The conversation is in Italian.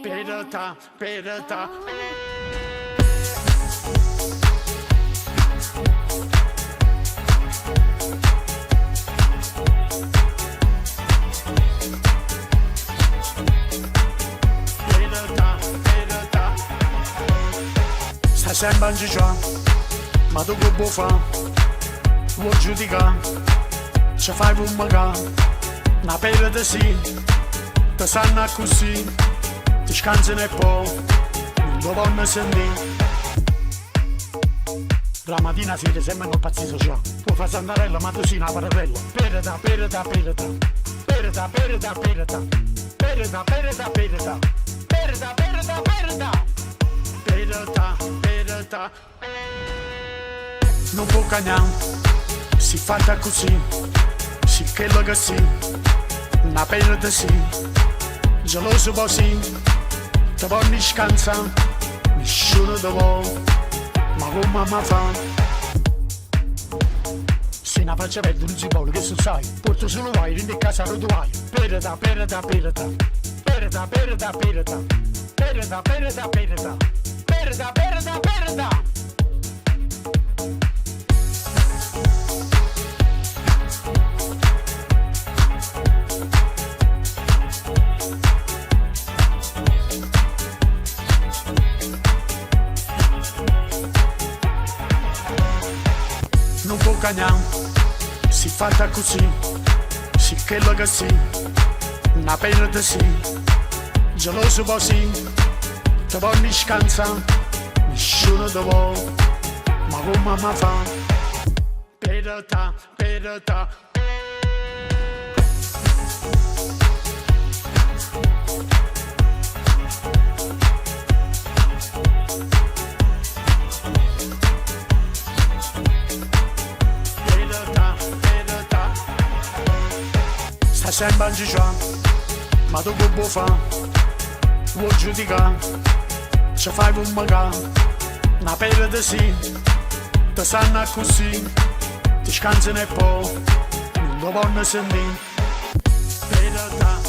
Perata, perata. Stai sempre in gioia, ma tu che vuoi fare? Vuoi giudicare? Ci fai un magà? Una pelle di sì, ti sanno così, ti scansano e poi non lo vogliono sentire. La mattina si sembra un pazzito già, può fare sandarella ma tu sei una paratella. Pereta, pereta, pereta, pereta, pereta, pereta, pereta, pereta, pereta, pereta, pereta, pereta, pereta, pereta. Non può cagnare, si fatta così, si che lo che si. Una perda sì, geloso poi sì, ti voglio scansare, nessuno ti vuole, ma come mamma fa? Se una faccia verde non si vuole che si sai, porto solo vai, rindi a casa lo vai. Perda, perda, perda, perda, perda, perda, perda, perda, perda, perda, perda, perda. Non può cagnare, si fatta così, si che lo che si, una perda sì, geloso poi sì, ti voglio scansare, nessuno ti vuole, ma come mamma fa? Perda, perda. Stai sempre in gioia, ma tu che vuoi fare? Vuoi giudicare? Ci fai un magà? Una perda sì, ti sanno così, ti scansano e poi non lo vogliono sentire. Perda.